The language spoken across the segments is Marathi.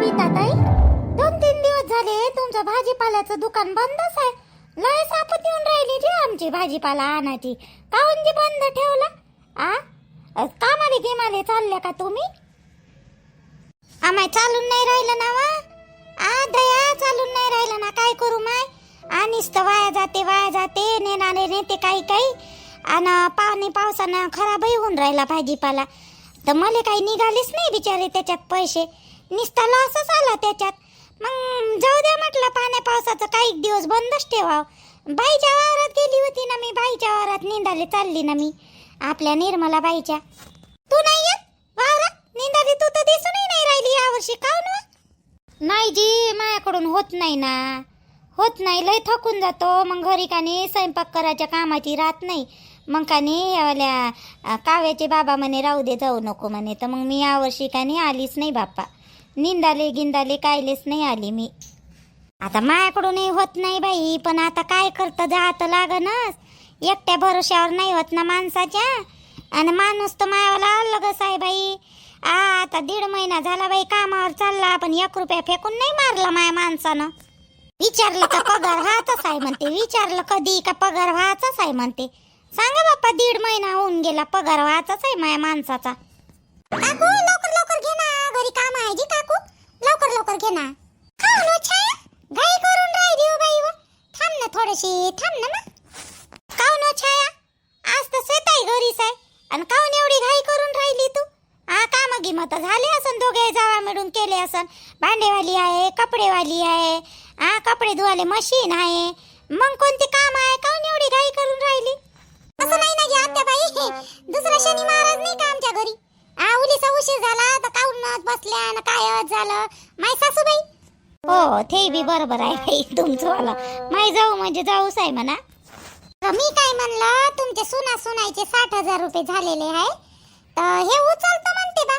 बबिता ताई, 2-3 दिवस झाले तुमचं भाजीपाल्याचं दुकान बंदच आहे. लय सापत येऊन राहिली जी आमची भाजीपाला आणायची. काऊन जी बंद ठेवला? कामाले गिमाले चालल्या का तुम्ही? आम्ही चालून नाही राहिलं ना वा. दया चालून नाही राहिलं ना. काय करू माय? आणिच तर वाया जाते नेणारे नेते काही आणि पाणी पावसानं खराबही होऊन राहिला भाजीपाला. तर मला काही निघालेच नाही बिचारे त्याच्यात पैसे. निस्ता लॉसच आला त्याच्यात. मग जाऊ द्या म्हटलं, पाण्या पावसाचं काही दिवस बंदच ठेवाव. बाईच्या वावरात गेली होती ना मी. बाईच्या वावरात निंदाले चालली ना मी, आपल्या निर्मला बाईच्या. तू नाही येत वावरात निंदाले? तू तर दिसूनही नाही राहिली यावर्षी. काऊन? नाही जी, माझ्याकडून होत नाही ना. होत नाही, लय थकून जातो. मग घरी कानी स्वयंपाक करायच्या कामाची राहत नाही. मग कानी यावल्या काव्याचे बाबा म्हणे राहू दे, जाऊ नको म्हणे. तर मग मी यावर्षी कानी आलीच नाही बाप्पा. निंदाले गिंदाले कायलेच नाही आली मी. आता माझ्याकडूनही होत नाही बाई, पण आता काय करतं, जात लागनच. एकट्या भरोश्यावर नाही होत ना माणसाच्या. आणि माणूस तर मायावाला अलगच आहे बाई. आता 1.5 महिना झाला बाई कामावर चालला, पण 1 रुपया फेकून नाही मारला माया माणसानं. विचारलं का पगार व्हायचाच आहे म्हणते. विचारलं कधी का पगार व्हायचाच आहे म्हणते. सांगा बाप्पा, 1.5 महिना होऊन गेला, पगार व्हायचाच आहे माया माणसाचा. काकू लवकर लवकर घे ना, घरी काम आहे जी. काकू लवकर लवकर घे ना. खाऊ नो छाया, घाई करून राहिली हो बाई. थांब ना थोडीशी, थांब ना मग. खाऊ नो छाया, आज तर सेताई घरीच आहे. आणि काऊन एवढी घाई करून राहिली तू? काम गिमत झाले असन, दोघे जावा मिळून केले असन. भांडेवाली आहे, कपडेवाली आहे, कपडे धुवाले मशीन आहे. मग कोणते काम आहे? काऊन एवढी घाई करून राहिली? असं नाही ना जी आत्याबाई, दुसरा शनी महाराज नाही का आमच्या घरी? उलीचा उशीर झाला तर काऊन बसल्या ना काय झालं माय सासूबाई? हो, ते बी बरोबर आहे बाई तुमचं वाला. माय जाऊ म्हणजे जाऊच आहे म्हणा. मी काय म्हणलं, तुमचे सुनायचे 60,000 रुपये झालेले आहे. तर हे उचलतो म्हणते बा,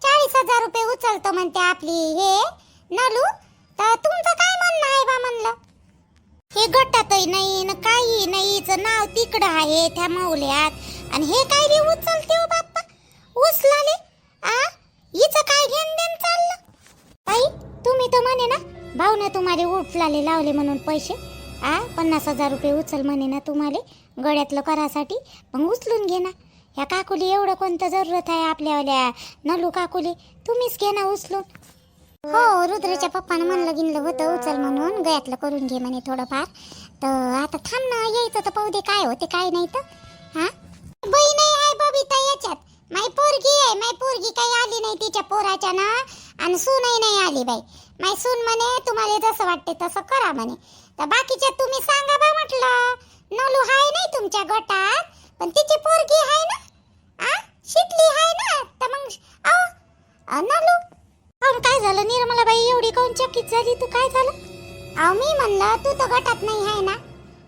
40,000 रुपये उचलतो म्हणते आपली हे नलू. तर तुमचं काय म्हणणं आहे बा म्हणलं? हे गटातही नाही ना काही नाही, नाव तिकडं आहे त्या मौल्यात. आणि हे काय रे उचलते हो बाप्पा, उचलाले. हिचं काय घेण देण चाललं? ताई तुम्ही तर म्हणे ना भाऊने तुम्हाला उचलाले लावले म्हणून पैसे. 50,000 रुपये उचल म्हणे ना तुम्हाला गळ्यातलं करासाठी. मग उचलून घे ना. ह्या काकुली एवढं कोणतं जरूरत आहे आपल्यावाल्या नलू काकुली? तुम्हीच घे ना उचलून. हो, रुद्रच्या पप्पानं म्हणलं गिनलं होतं उचल म्हणून, गळ्यातलं करून घे म्हणे थोडंफार. तर आता थांब ना, यायचं तर पाहू दे काय होते काय नाही तर. बहीण आहे बबिता याच्यात. माई पोरगी आहे, माई पोरगी काही आली नाही तिच्या पोराच्या ना. आणि सूनही नाही आली बाई. माई सून म्हणे तुम्हाला जसं वाटते तसं करा म्हणे. तर बाकीच्या तुम्ही सांगा बा म्हटलं. नलू हाय नाही तुमच्या गटात, पण तिची पोरगी आहे ना, शिकली आहे ना. तर मग नलू काय झालं निर्मला बाई, एवढी काऊन चकित झाली तू? काय झालं? मी म्हणलं तू तर गटात नाही आहे ना,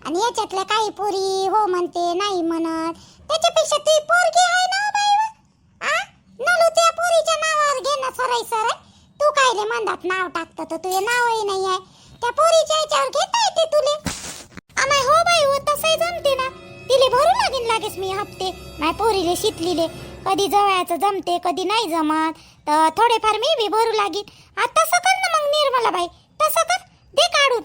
आणि याच्यातल्या काही पोरी हो म्हणते नाही म्हणत. त्याच्यापेक्षा ती पोरगी आहे ना बाई. नलू त्या पोरीच्या नावावर घे ना सराई. तू काय रे मंदात नाव टाकतं, तर तुझे नावही नाही आहे. त्या पोरीच्या याच्यावर घेता येते तुले? आम्ही हो बाई, हो तसंही जमते ना. तिले भरू लागेच मी हप्ते. माय पोरीले शिकलीले कधी जवळचं जमते कधी नाही जमत. तर थोडेफार मी बी भरू लागेल. तसं कर ना मग निर्मला बाई, तसं कर, दे काढून.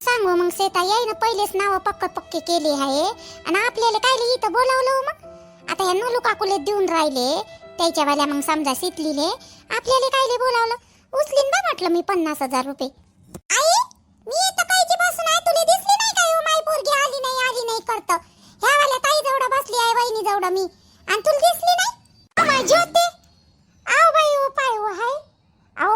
सांगू मग सेता याय ना, पहिलेच नाव पक्के केले आहे. आणि आपल्याला काय इथं बोलावलं मग? आता या नलू काकुले देऊन राहिले त्याच्या वाल्या. मग समजा शिकलीले आपल्याला काय बोलावलं? उचलीन बा म्हटलं मी 50,000 रुपये. आई मी इथं कायची बसून आहे, तुला दिसली नाही काय हो माई पोरगी आली नाही करतं. ह्या वाल्या ताई जवळ बसली आहे, वहिनी जवळ मी, आणि तुला दिसली नाही? माय ज्योती बाई हो पाय हो हाय.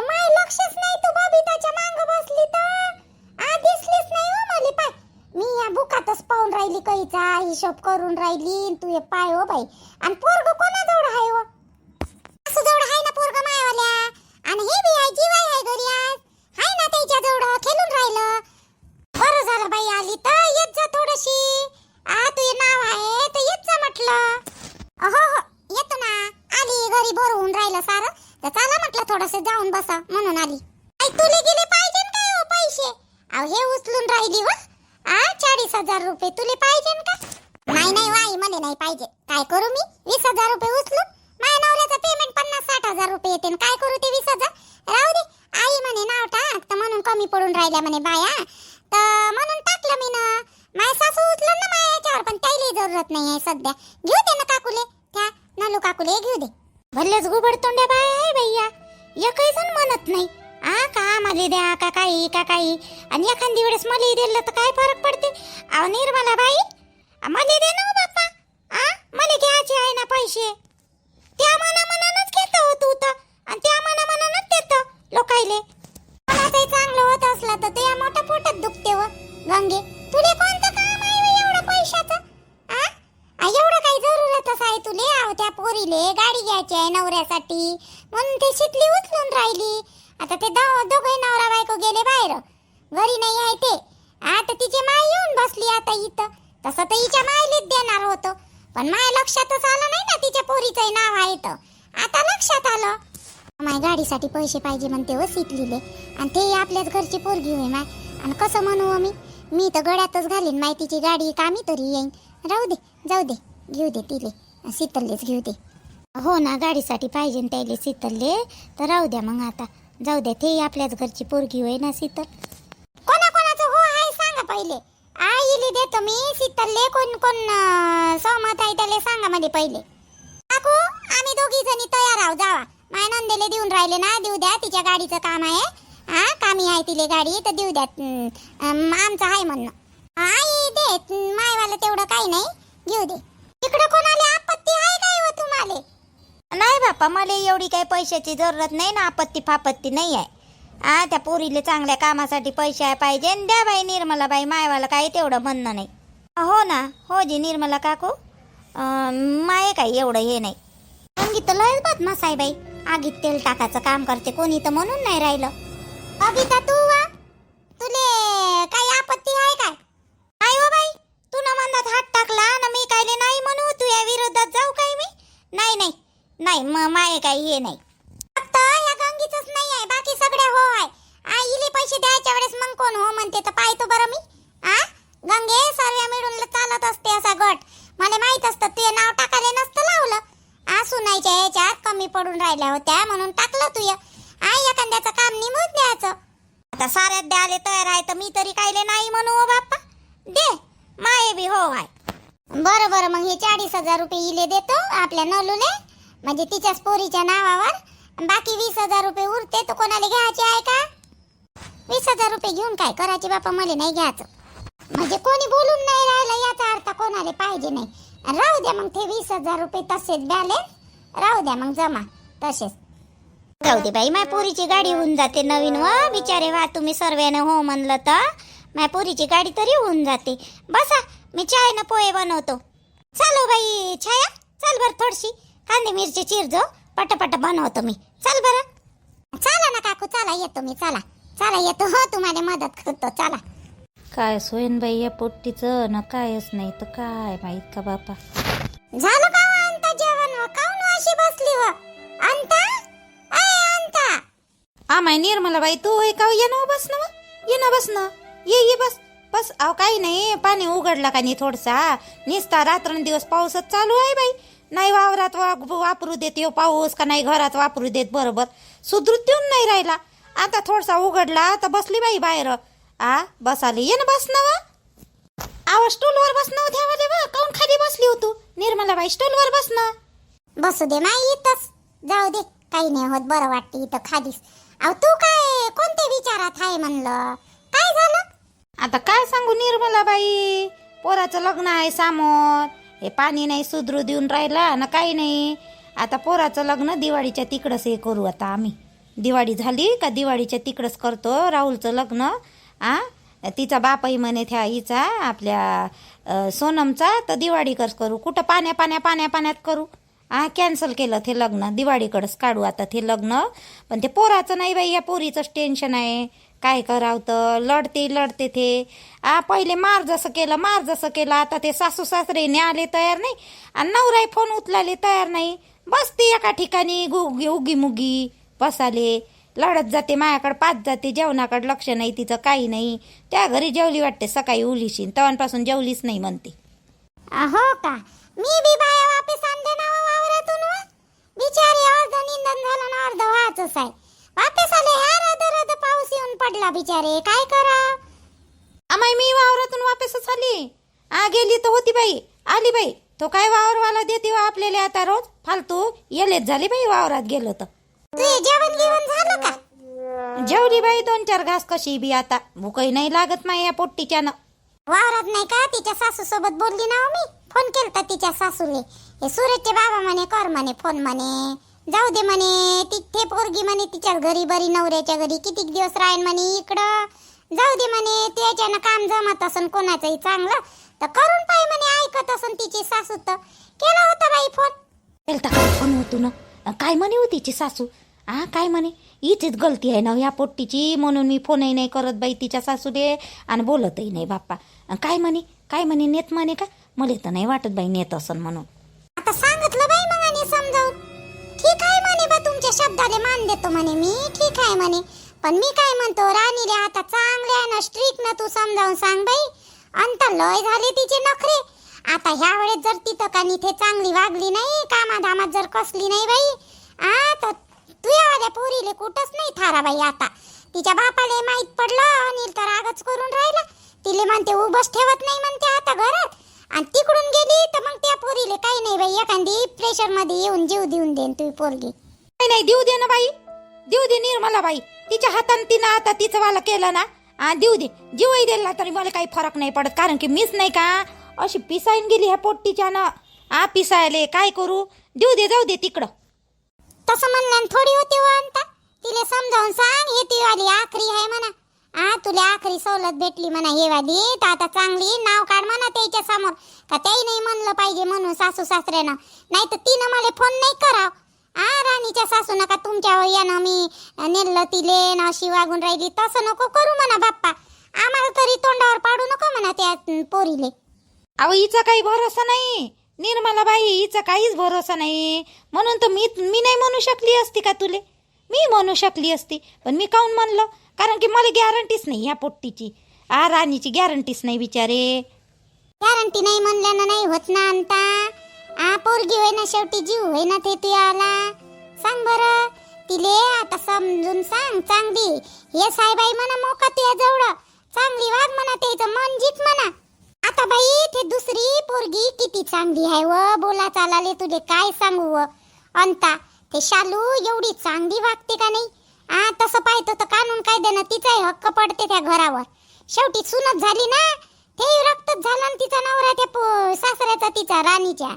माय लक्षच नाही, तू बबिताच्या मांग बसली तर दिसलीच नाही हो मला. पाय मी या बुकातच पाहून राहिली, काहीचा हिशोब करून राहिली. तू हे पाय हो बाई. आणि पोरग कोणाजवळ आहे हो? असं जवळ आहे ना पोरग मायवाल्या. आणि हे बी आहे जीवाय आहे घरी आज आहे ना, त्याच्या जवळ खेळून राहिलं. बरं झालं बाई आली तर येत जा थोडीशी. तुझे नाव आहे तर येत जा म्हटलं. हो येतो ना. आली घरी बरं होऊन राहिलं सारं, तर चला म्हटलं थोडस जाऊन बसा म्हणून आली. तुले गेले पाहिजे काय हो पैसे? हे उचलून राहिली व 40,000 रुपये तुले पाहिजे का? नाही वाई म्हणे नाही पाहिजे. काय करू मी 20,000 रुपये उचलून? माझ्या नवऱ्याचं पेमेंट 50-60,000 रुपये येते. काय करू ते 20,000? राहू दे. आई राहिल्या म्हणे बाया, तर म्हणून टाकलं मी ना. माझ्या सासू उचलं ना माझ्या याच्यावर, पण त्याला जरूरत नाही आहे सध्या. घेऊ दे ना काकुले, त्या नलू काकुले घेऊ दे. भल्लेच गुबड तोंड्या बाया आहे भैया, एकही जण म्हणत नाही का आम्हाला द्या का काही. आणि एखादी वेळेस मला दिलं तर काय फरक पडते. अहो निर्मला बाई, मला दे ना बाप्पा. मला घ्यायचे आहे ना पैसे. त्या मनामनानच घेतो तू तर, आणि त्या मनामनानच देतो लोकायले. कोणाचंही चांगलं होत असलं तर ते मोठ्या पोटात दुखते व गंगे. तुले कोणतं काम आहे व एवढं पैशाचं? एवढं काही जरूरतच आहे तुले? त्या पोरीले गाडी घ्यायची आहे नवऱ्यासाठी, म्हणून ते शिकली उचलून राहिली. आता ते दोघे नवरा बायको गेले बाहेर, घरी नाही आहे ते. आता तिची माय येऊन बसली आता इथं. तसं तर हिच्या मायलेच देणार होतो, पण माय लक्षातच आलं नाही ना तिच्या पोरीचं नाव आहे तर. आता लक्षात आलं. माय गाडीसाठी पैसे पाहिजे म्हणते व शिकलीले, आणि ते आपल्याच घरची पोरगी होय माय. आणि कसं म्हणू मी तर गड्यातच घालीन माय तिची गाडी, कामी तरी येईन. राहू दे, जाऊ दे, घेऊ दे तिले, शीतललेच घेऊ दे. हो ना, गाडीसाठी पाहिजे त्याले शीतलले, तर राहू द्या मग आता. जाऊ द्या, ते आपल्याच घरची पोरगी होय ना शीतल. कोणाचं हो आहे सांगा पहिले. आईले देतो मी शीतलले. कोण सहमत आहे त्याला सांगा मध्ये पहिले. काकू, आम्ही दोघी जणी तयार आहोत, जावा. माय नंदेले देऊन राहिले ना, देऊ द्या. तिच्या गाडीचं काम आहे, कामी आहे तिले गाडी, तर देऊ द्या. आमचं आहे म्हणणं. आई दे मायवाला, तेवढं काही नाही, घेऊ दे. इकडे कोणाला आपत्ती आहे काय हो तुम्हाला? नाही बापा, मला एवढी काही पैशाची जरूरत नाही ना, आपत्ती फापत्ती नाही आहे. त्या पोरीले चांगल्या कामासाठी पैसे पाहिजे. द्या बाई निर्मला बाई, मायवाला काही तेवढं म्हणणं नाही. हो ना, हो जी निर्मला काकू, माय काही एवढं हे नाही. संगीत लयच बदमाश आहे बाई, आगीत तेल टाकायचं काम करते, कोणी तर म्हणून नाही राहिलं. अभिता तू तुले काही आपत्ती आहे काय? नाही हो बाई, तू ना मनात हात टाकला ना, मी कायले नाही म्हणू. तू या विरोधात जाऊ काय मी? नाही माय काही हे नाही. फक्त या गंगीचंच नाही आहे, बाकी सगळे हो आहे. आईले पैसे द्यायच्या वेळेस मग कोण हो म्हणते तर पाहतो बरं मी. गंगे सर्व मिळून चालत असते असा गट. मला माहित असतं ते नाव टाकायला नसतं लावलं. सुनायच्या याच्यात कमी पडून राहिल्या होत्या म्हणून टाकलं तू. एखाद्याचं काम निमून द्यायचं. आता साऱ्यात द्यायला तयार आहे तर मी तरी कायले नाही म्हणू हो बाप्पा. दे, माये बी हो आहे. बरं मग हे 40,000 रुपये इले देतो आपल्या नलूले, म्हणजे तिच्याच पोरीच्या नावावर. बाकी 20,000 रुपये उरते, तर कोणाला घ्यायचे आहे का? 20,000 रुपये घेऊन काय करायचे बापा, मला नाही घ्यायचं. म्हणजे कोणी बोलून नाही राहिलं याचा अर्थ कोणाला पाहिजे नाही. राहू द्या मग ते 20,000 रुपये तसेच बॅलेन्स राहू द्या मग जमा तसेच. जाऊ दे बाई, माझ्या पोरीची गाडी होऊन जाते नवीन. बिचारे वा, तुम्ही सर्वेने हो म्हणलं तर माझ्या पोरीची गाडी तरी होऊन जाते. बसा, मी चाय ना पोहे बनवतो. चालो बाई छाया, चल बर, थोडीशी कांदे मिरची चिरजो, पटापट बनवतो मी. चल बरं. चला ना काकू, चला येतो मी. चला येतो, हो तुम्हाला मदत करतो. चला. काय सोयन बाई या पोट्टीचं ना, कायच नाही तर काय माहित का बापा. झालं का अंता जेवण? काऊन अशी बसली व अंता? आमाय निर्मला बाई, तू होय का? ये ना बस ना, ये बस. अहो काही नाही, पाणी उघडला का नाही थोडसा, निसता रात्रंदिवस पाऊसच चालू आहे बाई. नाही वावरात वापरू देत यो पाऊस, का नाही घरात वापरू देत बरोबर. सुधृत देऊन नाही राहिला. आता थोडसा उघडला तर बसली बाई बाहेर. बस आली, ये ना बस ना वा. आवा स्टूलवर बस ना ठेवाले वा. काऊन खाली बसली हो तू निर्मला बाई? स्टूलवर बस ना. बसू दे माई इथंच, जाऊ दे, काही नाही होत, बरं वाटते इथं खालीच. अहो तू काय कोणत्या विचारात आहे म्हणलं? काय झालं? आता काय सांगू निर्मला बाई, पोराचं लग्न आहे समोर. हे पाणी नाही सुधरू देऊन राहिला ना, काही नाही. आता पोराचं लग्न दिवाळीच्या तिकडंच हे करू. आता आम्ही दिवाळी झाली का दिवाळीच्या तिकडंच करतो राहुलचं लग्न. तिचा बापही म्हणे त्या हिचा आपल्या सोनमचा, तर दिवाळीकडंच करू. कुठं पाण्यात करू. कॅन्सल केलं ते लग्न, दिवाळीकडंच काढू आता ते लग्न. पण ते पोराचं नाही बाई, या पोरीचंच टेन्शन आहे. काय करावं तर लढते ते. पहिले मार जसं केलं आता ते सासू सासरे आले तयार नाही, आणि नवराई फोन उचलाले तयार नाही. बसते एका ठिकाणी उगी मुगी बसाले, लढत जाते माझ्याकडे, पाच जाते, जेवणाकडे लक्ष नाही तिचं, काही नाही. त्या घरी जेवली वाटते सकाळी उलीशी, तवांपासून जेवलीच नाही म्हणते. हो का? मी बी बाया वापस आणले ना वावरातून. बिचारी अर्ध निंदन झालं ना, अर्ध व्हायचंच आहे. वापस आले, ह्या रद पाऊस येऊन पडला बिचारे, काय करा. आम्ही मी वावरातून वापसच आली. गेली तर होती बाई, आली बाई. तो काय वावरवाला देते वा आपल्याला आता रोज फालतू येलेच झाली बाई वावरात गेलो तर. तुझे जेवण घेऊन झालं का? जेवली बाई 2-4 घास कशी बी. आता भूकही नाही लागत माया पोट्टीच्यानं. वावरात नाही का तिच्या सासू सोबत बोलली ना मी. फोन केलता तिच्या सासूने. हे सुरेशचे बाबा म्हणे कर म्हणे फोन म्हणे, जाऊ दे म्हणे तिथे पोरगी म्हणे तिच्या घरी बरी नवऱ्याच्या घरी किती दिवस राहीन म्हणे इकडं, जाऊ दे म्हणे त्याच्यानं काम जमत असन कोणाचंही चांगलं तर करून पाय म्हणे, ऐकत असन तिची सासू. तर केला होता बाई फोन. केलता काय फोन होतो ना. काय म्हणे हो तिची सासू? काय म्हणे हिचीच गलती आहे ना या पोट्टीची, म्हणून मी फोनही नाही करत बाई तिच्या सासूले आणि बोलतही नाही बाप्पा. काय म्हणे नेत म्हणे का? मला तर नाही वाटत बाई नेत असन म्हणून. आता सांगितलं बाई मग आणि समजावून. ठीक आहे म्हणे बा तुमच्या शब्दाले मान देतो म्हणे मी, ठीक आहे म्हणे. पण मी काय म्हणतो राणीले आता चांगले आहे ना स्ट्रिक्ट ना तू समजावून सांग बाई. अंत लय झाले तिचे नखरे. आता ह्या वेळेस जर तिथं का निथे चांगली वागली नाही, कामाधामात जर कसली नाही बाई, तर तुझ्या पोरीले कुठंच नाही थारा बाई. आता तिच्या बापाले माहित पडलं अनिल तर रागच करून राहिला. तिले म्हणते उभंच ठेवत नाही म्हणते आता घरात, आणि तिकडून गेली तर मग त्या पोरीले काही नाही बाई, एखादी प्रेशर मध्ये येऊन जीव देऊन देन तुझी पोरगी. नाही देऊ दे ना बाई, देऊ दे निर्मला बाई. तिच्या हाताने तिनं आता तिचं वाला केलं ना, देऊ दे. जीवही दिला तरी मला काही फरक नाही पडत, कारण की मीच नाही का अशी पिसायन गेली ह्या पोट्टीच्या ना. पिसायले काय करू, देऊ दे जाऊ दे तिकडं. तसं म्हणल्यान थोडी होती हो अंता. तिले समजावून सांग हे ती वाली आखरी आहे म्हणा. तुला आखरी सवलत भेटली म्हणा हे वाली, तर आता चांगली नाव काढ म्हणा त्याच्या समोर. का त्याही नाही म्हणलं पाहिजे म्हणून सासू सासऱ्यानं, नाही तर तिनं मला फोन नाही कराव. राणीच्या सासू नका तुमच्या यानं मी नेलं तिले ना अशी वागून राहिली तसं नको करू म्हणा बाप्पा. आम्हाला तरी तोंडावर पाडू नको म्हणा त्या पोरीले. अहो हिचा काही भरोसा नाही निर्मला बाई, हिचा काहीच भरोसा नाही. म्हणून तर मी नाही म्हणू शकली असती का तुले, मी म्हणू शकली असती. पण मी काऊन म्हणलं, कारण की मला गॅरंटीच नाही ह्या पोट्टीची. राणीची गॅरंटीच नाही बिचारे. गॅरंटी नाही म्हणल्यानं नाही होत ना अंता. पोरगी होय ना शेवटी, जीव होय ना ते तू आला. सांग बरं तिले आता समजून सांग चांगली. हे साहेबाई म्हणा मोका तुझ्या जवळ चांगली वाग म्हणा, त्याचं मन जीत म्हणा. आता बाई ते दुसरी पोरगी किती चांगली आहे व, बोला चालाले तुले काय सांगू व अंता. ते शालू एवढी चांगली वागते का नाही. तसं पाहतो तर कानून कायद्यानं तिचाही हक्क पडते त्या घरावर. शेवटी सुनत झाली ना, ते रक्तच झालं ना तिचा नवरा त्या सासऱ्याचा तिचा राणीच्या.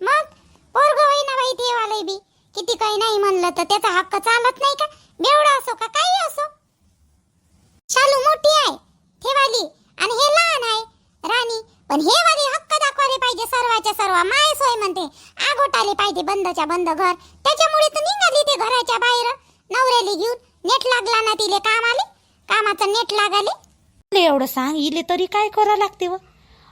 मग पोरग होई ना बाई ते वाले बी किती काही नाही म्हणलं तर त्याचा हक्क चालत नाही का, बेवडा असो का काही असो. शालू मोठी आहे ते वाली आणि हे लहान आहे राणी, पण हे वाली हक्क दाखवायला पाहिजे सर्वाच्या सर्व. माय सोय म्हणते आगोटाले पाहिजे बंदच्या बंद घर. त्याच्यामुळे तर निघाली ते घराच्या बाहेर नवऱ्याला घेऊन. नेट लागला ना तिले कामाले, कामाचं नेट लागाले. एवढं सांग इले तरी काय करा लागते व.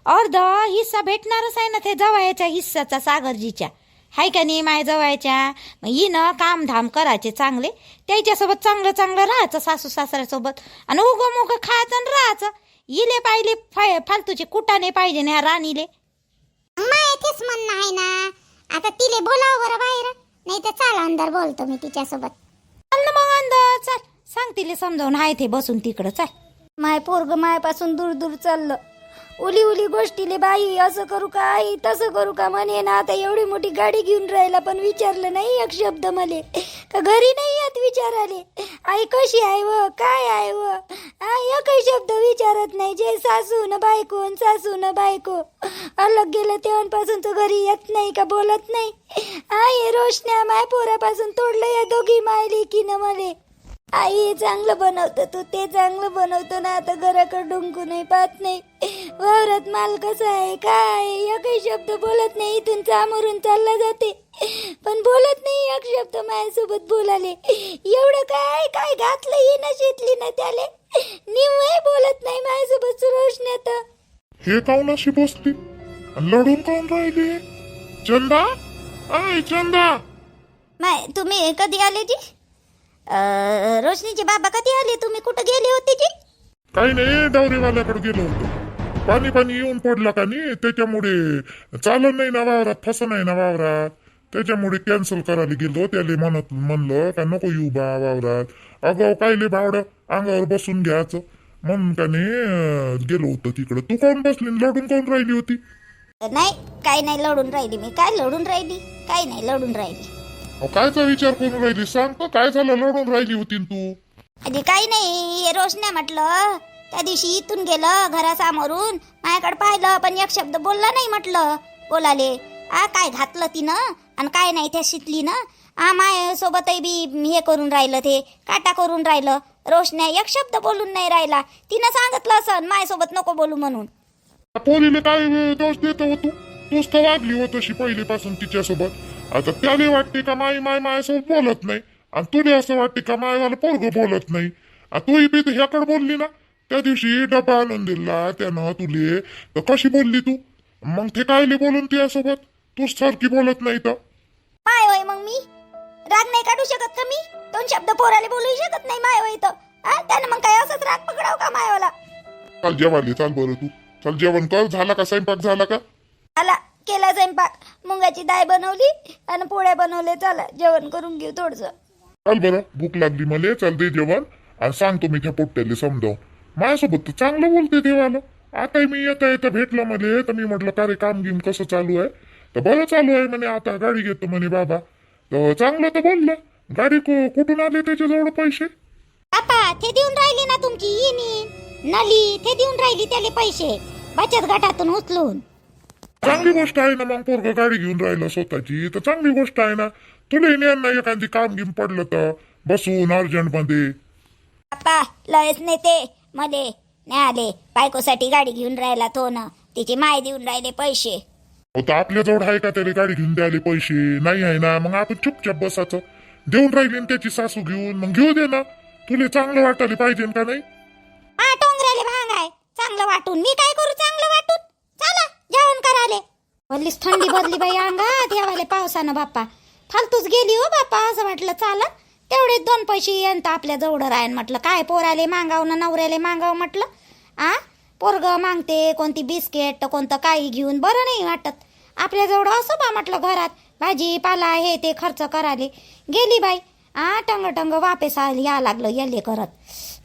अर्ध हिस्सा भेटणारच आहे ना ते जवळच्या हिस्साचा सागरजीच्या, हाय का नाही माय जवळच्या. मग हिनं कामधाम करायचे चांगले, त्याच्यासोबत चांगलं चांगलं राहायचं सासू सासऱ्यासोबत, आणि उगं मुगं खायचं आणि राहायचं. इले पाहिले फालतूचे कुटाने पाहिजे ना राणीले. माय तेच म्हणणं आहे ना. आता तिले बोलाव बरं बाहेर, नाही तर चाल अंदर बोलतो मी तिच्यासोबत. चाल ना मग अंदर चाल, सांग तिले समजावून हाय ते बसून तिकडं चाल. माय पोरग मायापासून दूर दूर चाललं. उली उली गोष्टीले बाई असं करू का आई तसं करू का म्हणे ना. आता एवढी मोठी गाडी घेऊन राहिला पण विचारलं नाही एक शब्द मले, का घरी नाही येत विचाराले आई कशी आहे व काय आहे व. एकही शब्द विचारत नाही. जे सासू न बायको सासू न बायको अलग गेलं तेव्हापासून तो घरी येत नाही का बोलत नाही. आई रोशन्या माय पोरापासून तोडलं या दोघी मायली की न मले. आई हे चांगलं बनवतं तू ते चांगलं बनवतो ना. आता घराकडे डुंकू नाही पाहत नाही. वावरात माल कसा आहे काय एकही शब्द बोलत नाही. इथून चामरून चालला जाते पण बोलत नाही एक शब्द माझ्यासोबत बोलाले. एवढं काय काय घातलं ही ना शेतली ना त्याले, निव्वळ बोलत नाही माझ्यासोबत रोशन्यात. हे काऊन अशी बसली लढून काऊन राहिली. चंदा आय चंदा, माय तुम्ही कधी आले जी? रोशनीचे बाबा कधी आले? तुम्ही कुठं गेले होते जी? काही नाही डवरीवाल्याकडे गेलो होतो. पाणी येऊन पडलं का नाही त्याच्यामुळे चालत नाही ना वावरात, फसं नाही ना वावरात. त्याच्यामुळे कॅन्सल करायला गेलो. त्याले म्हणलं का नको येऊ बा वावरात. अगं कायले बावडं अंगावर बसून घ्यायचं म्हणून का नाही गेलो होतो तिकडं. तू कोण बसली न लढून कोण राहिली होती? नाही काही नाही लढून राहिली मी. काय लढून राहिली? काही नाही लढून राहिली. अहो, कायचा विचार करून राहिली सांग तर. काय झालं लढून राहिली होती न तू? अरे काही नाही रोशन्या म्हटलं त्या दिवशी इथून गेलं घरासमोरून माझ्याकडे पाहिलं पण एक शब्द बोलला नाही म्हटलं बोलाले. काय घातलं तिनं आणि काय नाही त्या शिकली ना. माझ्यासोबतही बी हे करून राहिलं ते काटा करून राहिलं. रोशन्या एक शब्द बोलून नाही राहिला. तिनं सांगितलं असं माझ्यासोबत नको बोलू म्हणून. पोरीले काय दोष देतो हो तू? तूच तर वागली हो तशी पहिलीपासून तिच्यासोबत. आता त्याला वाटते का मायासोबत बोलत नाही आणि तुला असं वाटते का मायवाला पोरग बोलत नाही. तूही बी ह्याकडे बोलली ना त्या दिवशी डबा आणून दिला त्यानं तुले तर कशी बोलली तू? मग ते कायले बोलून तुझ्यासोबत? तूच सारखी बोलत नाही तर माय होय मग मी राग नाही काढू शकत का? मी दोन शब्द पोराले बोलू शकत नाही माय होय तर त्यानं मग काय असंच राग पकडाव का मायवाला? चाल जेवायला चाल बरं तू. चल जेवण कर. झाला का स्वयंपाक झाला का? आला केला स्वयंपाक. मुंगाची डाळ बनवली आणि पोळ्या बनवले. चला जेवण करून घेऊ थोडस. चाल बरं भूक लागली मला. चल दे जेवण आणि सांगतो मी त्या पोट्ट्याला समजाव. माझ्यासोबत तर चांगलं बोलते देवाला. आता मी येता भेटलं मला तर मी म्हटलं का रे काम गिम कसं चालू आहे? तर बरं चालू आहे म्हणे. आता गाडी घेतो म्हणे बाबा. तर चांगलं तर बोललं. गाडी कुठून आले त्याच्याजवळ पैसे? बापा ते देऊन राहिली ना तुमची इनी नली. ते देऊन राहिली त्याले पैसे बचत गटातून उचलून. चांगली गोष्ट आहे ना. मग पोरग गाडी घेऊन राहिलं स्वतःची तर चांगली गोष्ट आहे ना. तुला नाही एखादी काम घेऊन पडलं तर बसून अर्जंट मध्ये. बाप्पा लयच नेते मध्ये नाही आले. बायकोसाठी गाडी घेऊन राहिला तो ना. तिची माय देऊन राहिले पैसे. तर आपल्याजवळ आहे का त्याला गाडी घेऊन द्यायला पैसे? नाही आहे ना. मग आपण चुपचाप बसायचं. देऊन राहिली त्याची सासू घेऊन मग घेऊ दे ना. तुला चांगलं वाटायला पाहिजे का नाही? टोंगऱ्याले भांग आहे चांगलं वाटून. मी काय करू चांगलं वाटून? चला जेवण कराले. भल्लीच थंडी भरली बाई अंगात यावाले पावसानं. बाप्पा फालतूच गेली हो बाप्पा. असं म्हटलं चाला तेवढे दोन पैसे येणं आपल्या जवळ राहीन म्हटलं. काय पोराले मागाव ना नवऱ्याले मागाव म्हटलं. पोरग मागते कोणती बिस्किट कोणतं काही घेऊन बरं नाही वाटत. आपल्या जवळ असं बा म्हटलं घरात भाजीपाला हे ते खर्च कराले. गेली बाई टंग वापेस आली या लागलं येले करत.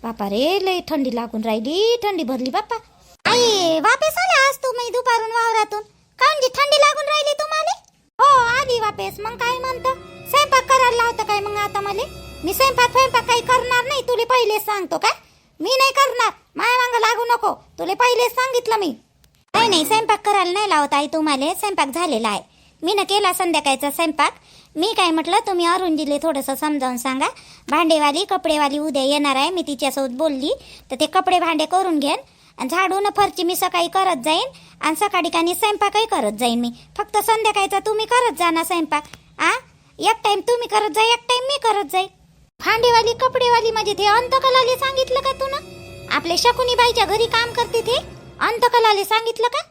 बापा रे लय थंडी लागून राहिली. थंडी भरली बाप्पा. आई वापस आले आज तुम्ही दुपारून वावरातून? काऊन जी थंडी लागून राहिली तुम्हाला? हो आली वापस. मग काय म्हणतं स्वयंपाक करायला लावतं काय मग आता मला? मी स्वयंपाक काही करणार नाही. तुला पहिलेच सांगतो काय मी नाही करणार. माया मागं लागू नको. तुला पहिलेच सांगितलं मी. नाही स्वयंपाक करायला नाही लावत आई तुम्हाला. स्वयंपाक झालेला आहे. मी ना केला संध्याकाळचा स्वयंपाक. मी काय म्हटलं तुम्ही अरुणजीले थोडंसं समजावून सांगा. भांडेवाली कपडेवाली उद्या येणार आहे. मी तिच्यासोबत बोलली तर ते कपडे भांडे करून घेईन आणि झाडून फरची मी सकाळी करत जाईन आणि सकाळी काही स्वयंपाकही करत जाईन मी. फक्त संध्याकाळचा तुम्ही करत जा ना स्वयंपाक. एक टाइम तुम्ही करत जा एक टाइम मी करत जाईन. भांडेवाली कपडेवाली म्हणजे ते अंतकलाले सांगितलं का तू ना? आपल्या शकुनीबाईच्या घरी काम करते ते अंतकलाले सांगितलं का?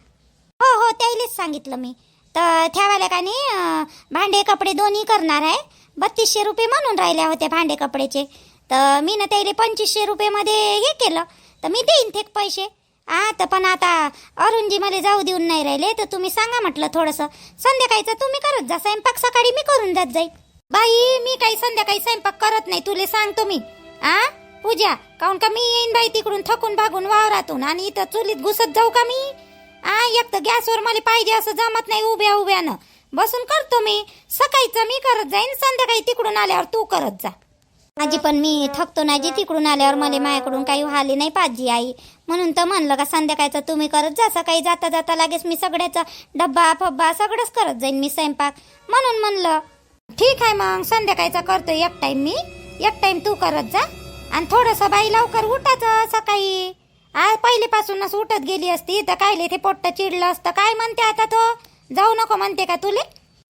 हो त्यालाच सांगितलं मी. तर ठेवायला का नाही भांडे कपडे दोन्ही करणार आहे. 3200 रुपये म्हणून राहिल्या होत्या भांडे कपडेचे. तर मी ना त्याला 2500 रुपये मध्ये हे केलं तर मी देईन ते पैसे. तर पण आता अरुणजी मला जाऊ देऊन नाही राहिले तर तुम्ही सांगा म्हटलं थोडंसं. संध्याकाळचं तुम्ही करत जा स्वयंपाक. सकाळी मी करून जात जाईल. बाई मी काही संध्याकाळी स्वयंपाक करत नाही. तुले सांगतो मी. पूजा काऊन का मी येईन बाई तिकडून थकून भागून वावरातून आणि इथं चुलीत घुसत जाऊ का मी? एक तर गॅसवर मला पाहिजे असं जमत नाही. उभ्यानं बसून करतो मी. सकाळीचं मी करत जाईन. संध्याकाळी तिकडून आल्यावर तू करत जा. आजी पण मी थकतो ना जी तिकडून आल्यावर मला माझ्याकडून काही व्हाले नाही पाहिजे आई. म्हणून तर म्हणलं का संध्याकाळचं तुम्ही करत जा. सकाळी जाता जाता लागेच मी सगळ्याचा डब्बा फब्बा सगळंच करत जाईन मी स्वयंपाक. म्हणून म्हणलं ठीक आहे मग संध्याकाळचा करतो एक टाइम मी. एक टाइम तू करत जा. आणि थोडंसं बाई लवकर उठायचं सकाळी. पहिलेपासूनच उठत गेली असती तर कायले ते पोट्ट चिडलं असतं. काय म्हणते आता तो? जाऊ नको म्हणते का तुले?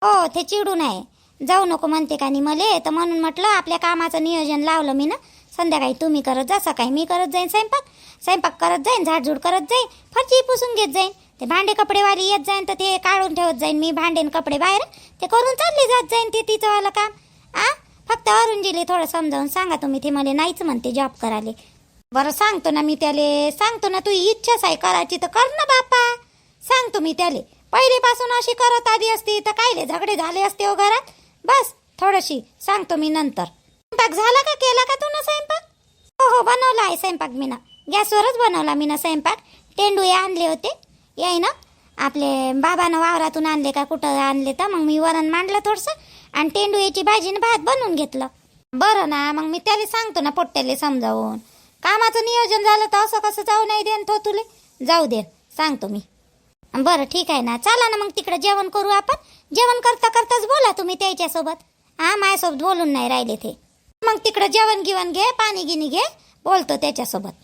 हो ते चिडू नये जाऊ नको म्हणते का नाही मले. तर म्हणून म्हटलं आपल्या कामाचं नियोजन लावलं मी ना. संध्याकाळी तुम्ही करत जा सकाळी मी करत जाईन स्वयंपाक करत जाईन. झाडझूड करत जाईन. फरची पुसून घेत जाईन. ते भांडे कपडेवाली येत जाईन तर ते काढून ठेवत जाईन मी. भांडे कपडे बाहेर ते करून चालली जात जाईन. ते तिचं वालं काम. फक्त अरुणजीले थोडं समजावून सांगा तुम्ही. ते मला नाहीच म्हणते जॉब करायला. बरं सांगतो ना मी त्याले. सांगतो ना. तू इच्छाच आहे करायची तर कर ना बापा. सांगतो मी त्याले. पहिलेपासून अशी करत आली असती तर कायले झगडे झाले असते हो घरात. बस थोडीशी सांगतो मी नंतर. स्वयंपाक झाला का, केला का तू ना स्वयंपाक? हो बनवला आहे स्वयंपाक मीना, गॅसवरच बनवला मीना स्वयंपाक. तेंडू आणले होते याय ना, आपले बाबानं वावरातून आणले का कुठं आणले तर मग मी वरण मांडलं थोडंसं आणि तेंडूची भाजी आणि भात बनवून घेतलं. बरं ना, मग मी त्याला सांगतो ना पोट्ट्याले समजावून. कामाचं नियोजन झालं तर असं कसं जाऊ नाही देन तो तुले. जाऊ दे सांगतो मी. बरं ठीक आहे ना, चला ना मग तिकडे जेवण करू आपण. जेवण करता करताच बोला तुम्ही त्याच्यासोबत. हा माझ्यासोबत बोलून नाही राहिले ते. मग तिकडं जेवण गिवण घे, पाणी गिनी घे, बोलतो त्याच्यासोबत.